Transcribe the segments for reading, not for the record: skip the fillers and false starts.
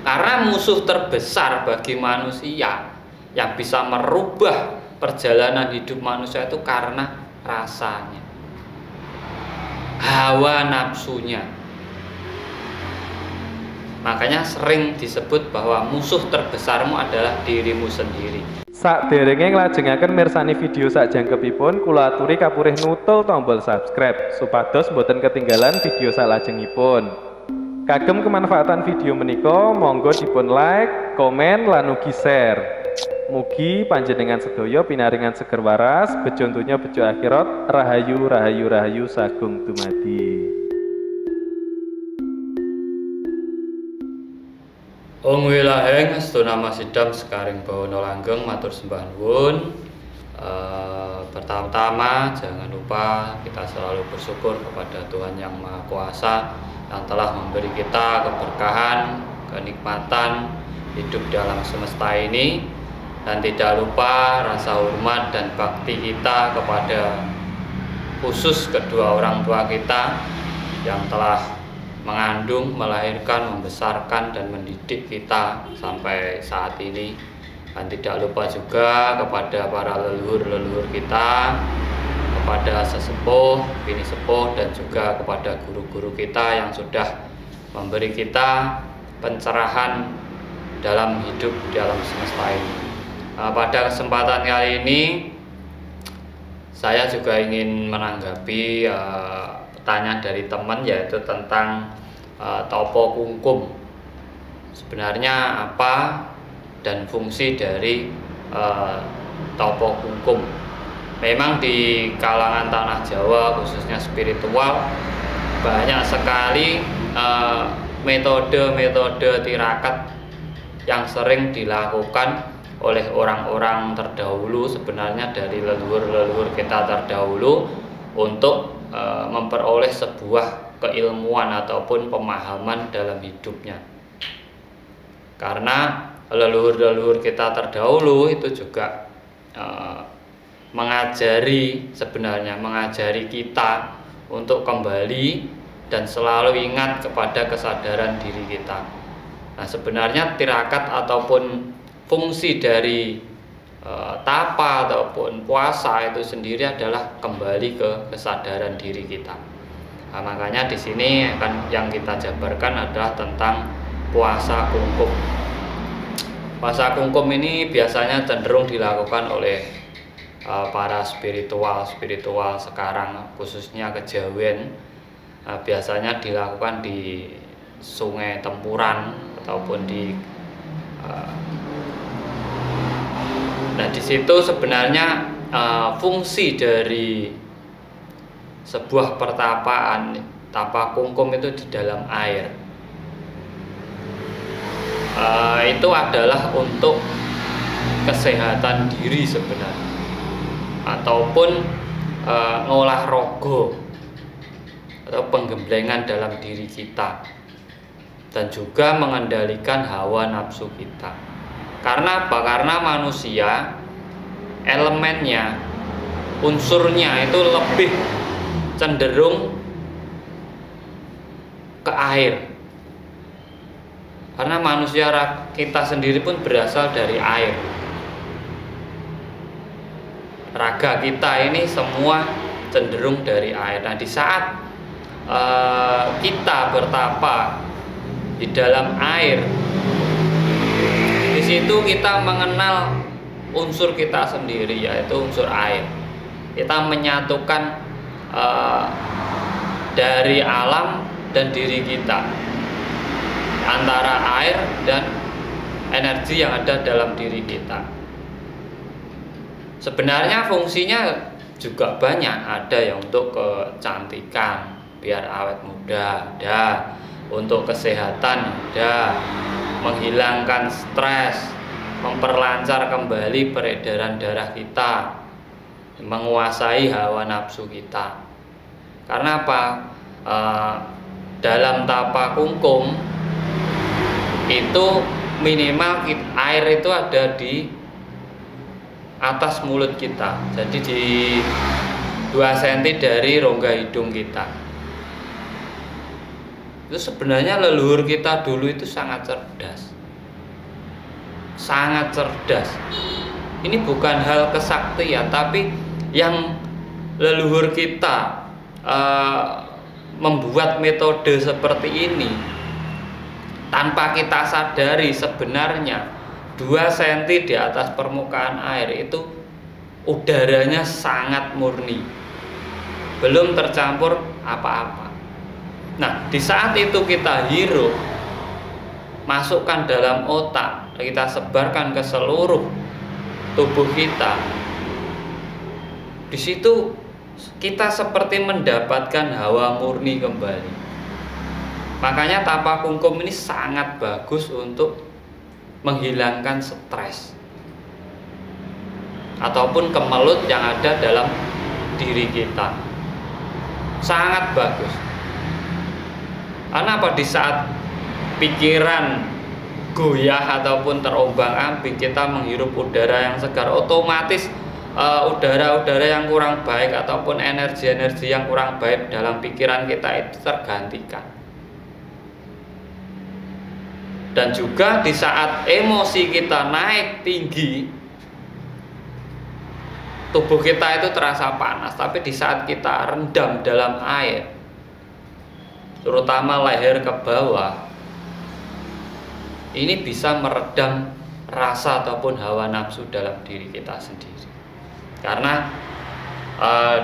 Karena musuh terbesar bagi manusia yang bisa merubah perjalanan hidup manusia itu karena rasanya, hawa nafsunya. Makanya sering disebut bahwa musuh terbesarmu adalah dirimu sendiri. Sakderenge nglajengaken mirsani video sakjangkepipun, kula aturi kapurih nutul tombol subscribe supados boten ketinggalan video salajengipun. Kagem kemanfaatan video menika monggo dipun like, komen lan ugi share. Mugi panjenengan sedaya pinaringan seger waras, bejo donya bejo akhirat, rahayu rahayu rahayu sagung dumadi. Om wilaheng astuna masidam sekaring bawana langgeng matur sembah nuwun. Pertama-tama jangan lupa kita selalu bersyukur kepada Tuhan Yang Maha Kuasa yang telah memberi kita keberkahan, kenikmatan hidup dalam semesta ini, dan tidak lupa rasa hormat dan bakti kita kepada khusus kedua orang tua kita yang telah mengandung, melahirkan, membesarkan, dan mendidik kita sampai saat ini. Dan tidak lupa juga kepada para leluhur-leluhur kita, kepada sesepuh, bini sepuh, dan juga kepada guru-guru kita yang sudah memberi kita pencerahan dalam hidup dalam semesta ini. Pada kesempatan kali ini saya juga ingin menanggapi pertanyaan dari teman, yaitu tentang topo kungkum. Sebenarnya apa dan fungsi dari topo kungkum? Memang di kalangan tanah Jawa khususnya spiritual banyak sekali metode-metode tirakat yang sering dilakukan oleh orang-orang terdahulu, sebenarnya dari leluhur-leluhur kita terdahulu, untuk memperoleh sebuah keilmuan ataupun pemahaman dalam hidupnya. Karena leluhur-leluhur kita terdahulu itu juga mengajari kita untuk kembali dan selalu ingat kepada kesadaran diri kita. Nah, sebenarnya tirakat ataupun fungsi dari tapa ataupun puasa itu sendiri adalah kembali ke kesadaran diri kita. Nah, makanya di sini yang kita jabarkan adalah tentang puasa kungkum. Puasa kungkum ini biasanya cenderung dilakukan oleh para spiritual sekarang, khususnya kejawen. Biasanya dilakukan di Sungai Tempuran ataupun di Nah, di situ sebenarnya fungsi dari sebuah pertapaan, tapa kungkum itu di dalam air. Itu adalah untuk kesehatan diri sebenarnya, ataupun ngolah rogo atau penggemblengan dalam diri kita, dan juga mengendalikan hawa nafsu kita. Karena apa? Karena manusia elemennya, unsurnya itu lebih cenderung ke air. Karena manusia kita sendiri pun berasal dari air. Raga kita ini semua cenderung dari air. Nah, di saat kita bertapa di dalam air, di situ kita mengenal unsur kita sendiri, yaitu unsur air. Kita menyatukan dari alam dan diri kita, antara air dan energi yang ada dalam diri kita. Sebenarnya fungsinya juga banyak, ada yang untuk kecantikan, biar awet muda, ada untuk kesehatan, ada menghilangkan stres, memperlancar kembali peredaran darah kita, menguasai hawa nafsu kita. Karena apa? Dalam tapa kungkum itu minimal air itu ada di atas mulut kita, jadi di 2 cm dari rongga hidung kita. Itu sebenarnya leluhur kita dulu itu sangat cerdas. Sangat cerdas. Ini bukan hal kesaktian, tapi yang leluhur kita membuat metode seperti ini tanpa kita sadari sebenarnya 2 cm di atas permukaan air itu udaranya sangat murni, belum tercampur apa-apa. Nah, di saat itu kita hirup, masukkan dalam otak, kita sebarkan ke seluruh tubuh kita. Di situ kita seperti mendapatkan hawa murni kembali. Makanya tapak kungkum ini sangat bagus untuk menghilangkan stres ataupun kemelut yang ada dalam diri kita. Sangat bagus. Karena apa? Di saat pikiran goyah ataupun terombang-ambing, kita menghirup udara yang segar, otomatis udara-udara yang kurang baik ataupun energi-energi yang kurang baik dalam pikiran kita itu tergantikan. Dan juga di saat emosi kita naik tinggi, tubuh kita itu terasa panas. Tapi di saat kita rendam dalam air, terutama leher ke bawah, ini bisa meredam rasa ataupun hawa nafsu dalam diri kita sendiri. Karena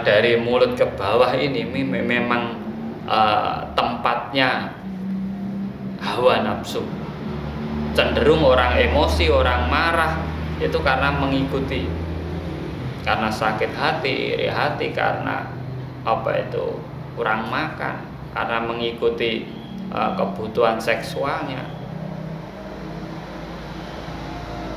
dari mulut ke bawah ini memang tempatnya hawa nafsu. Cenderung orang emosi, orang marah itu karena mengikuti, karena sakit hati, iri hati, karena kurang makan, karena mengikuti kebutuhan seksualnya.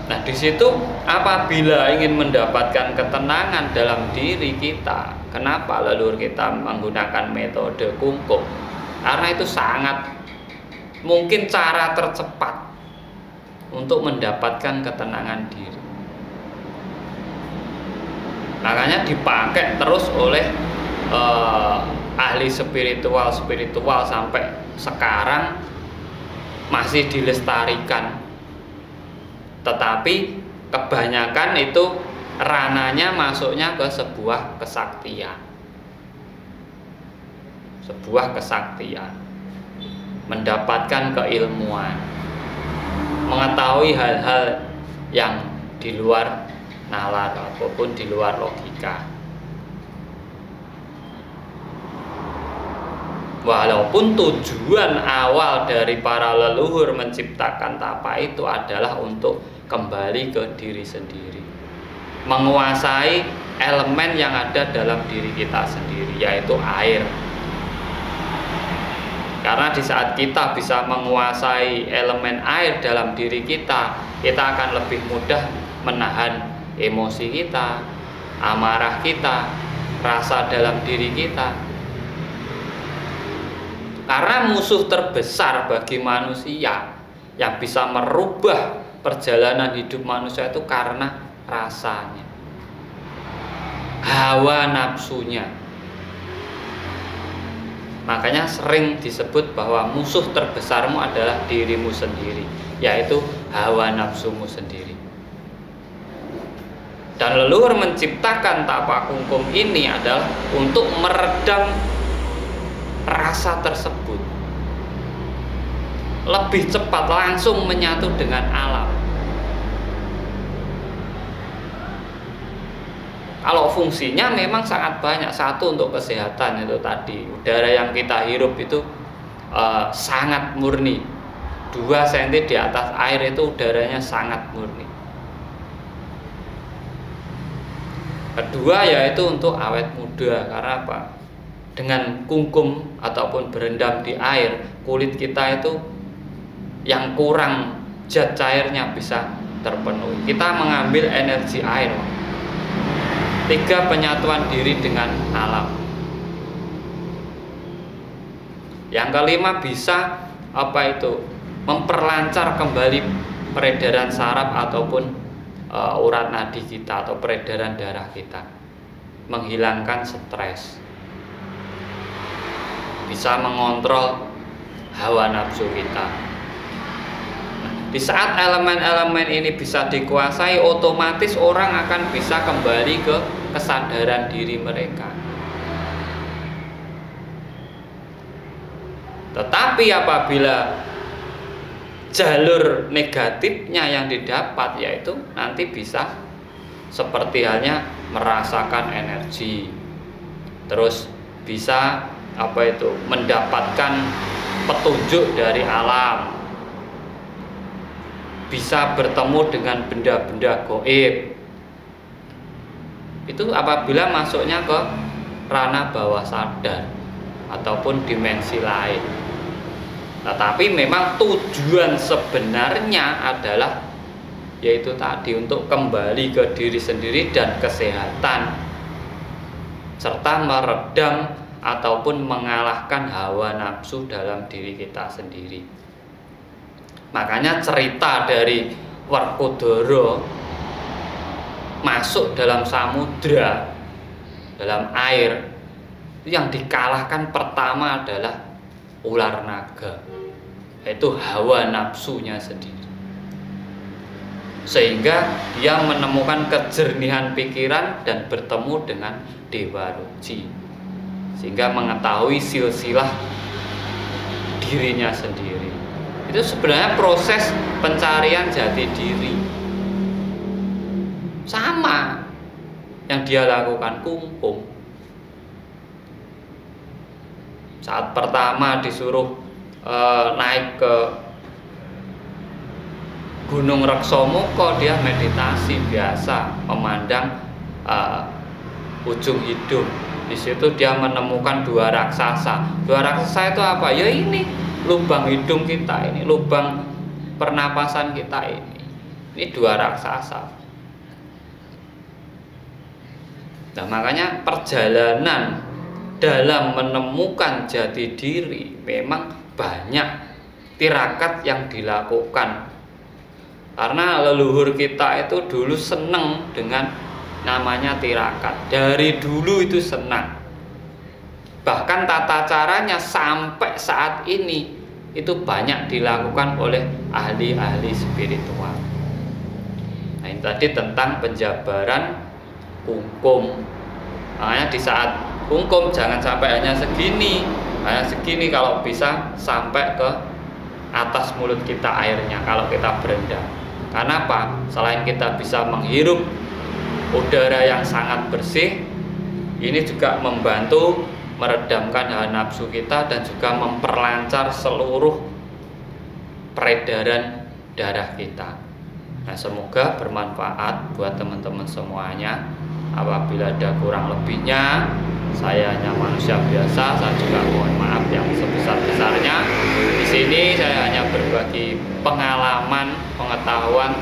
Nah, di situ apabila ingin mendapatkan ketenangan dalam diri kita, kenapa leluhur kita menggunakan metode kungkum? Karena itu sangat mungkin cara tercepat untuk mendapatkan ketenangan diri. Makanya dipakai terus oleh ahli spiritual sampai sekarang masih dilestarikan. Tetapi kebanyakan itu rananya masuknya ke sebuah kesaktian. Sebuah kesaktian. Mendapatkan keilmuan. Mengetahui hal-hal yang di luar nalar ataupun di luar logika. Walaupun tujuan awal dari para leluhur menciptakan tapak itu adalah untuk kembali ke diri sendiri, menguasai elemen yang ada dalam diri kita sendiri, yaitu air. Karena di saat kita bisa menguasai elemen air dalam diri kita akan lebih mudah menahan emosi kita, amarah kita, rasa dalam diri kita. Karena musuh terbesar bagi manusia yang bisa merubah perjalanan hidup manusia itu karena rasanya, hawa nafsunya. Makanya sering disebut bahwa musuh terbesarmu adalah dirimu sendiri, yaitu hawa nafsumu sendiri. Dan leluhur menciptakan tapak kungkum ini adalah untuk meredam rasa tersebut, lebih cepat langsung menyatu dengan alam. Kalau fungsinya memang sangat banyak. Satu, untuk kesehatan, itu tadi udara yang kita hirup itu sangat murni. 2 cm di atas air itu udaranya sangat murni. Kedua, yaitu untuk awet muda. Karena apa? Dengan kungkum ataupun berendam di air, kulit kita itu yang kurang zat cairnya bisa terpenuhi. Kita mengambil energi air. 3, penyatuan diri dengan alam. Yang kelima, bisa memperlancar kembali peredaran saraf ataupun urat nadi kita atau peredaran darah kita, menghilangkan stres, bisa mengontrol hawa nafsu kita. Nah, di saat elemen-elemen ini bisa dikuasai, otomatis orang akan bisa kembali ke kesadaran diri mereka. Tetapi apabila jalur negatifnya yang didapat, yaitu nanti bisa seperti halnya merasakan energi, terus bisa mendapatkan petunjuk dari alam, bisa bertemu dengan benda-benda gaib. Itu apabila masuknya ke ranah bawah sadar ataupun dimensi lain. Tetapi memang tujuan sebenarnya adalah yaitu tadi untuk kembali ke diri sendiri dan kesehatan, serta meredam ataupun mengalahkan hawa nafsu dalam diri kita sendiri. Makanya cerita dari Werkudara masuk dalam samudra, dalam air, yang dikalahkan pertama adalah ular naga, yaitu hawa nafsunya sendiri. Sehingga dia menemukan kejernihan pikiran dan bertemu dengan Dewa Ruci, sehingga mengetahui silsilah dirinya sendiri. Itu sebenarnya proses pencarian jati diri, sama yang dia lakukan Kungkum. Saat pertama disuruh naik ke Gunung Reksomuka, dia meditasi biasa, memandang ujung hidung. Di situ dia menemukan dua raksasa. Dua raksasa itu apa? Ya ini lubang hidung kita, ini lubang pernapasan kita ini. Ini dua raksasa. Nah, makanya perjalanan dalam menemukan jati diri memang banyak tirakat yang dilakukan. Karena leluhur kita itu dulu seneng dengan namanya tirakat. Dari dulu itu senang. Bahkan tata caranya sampai saat ini itu banyak dilakukan oleh ahli-ahli spiritual. Nah, ini tadi tentang penjabaran Kungkum. Makanya di saat Kungkum jangan sampai hanya segini. Hanya segini, kalau bisa sampai ke atas mulut kita airnya kalau kita berendam. Karena apa? Selain kita bisa menghirup udara yang sangat bersih, ini juga membantu meredamkan hawa nafsu kita dan juga memperlancar seluruh peredaran darah kita. Nah, semoga bermanfaat buat teman-teman semuanya. Apabila ada kurang lebihnya, saya hanya manusia biasa, saya juga mohon maaf yang sebesar-besarnya. Di sini saya hanya berbagi pengalaman, pengetahuan,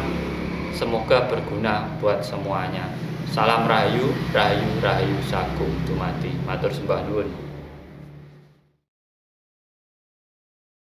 semoga berguna buat semuanya. Salam rahayu, rahayu, rahayu sagung dumadi. Matur sembah nuwun.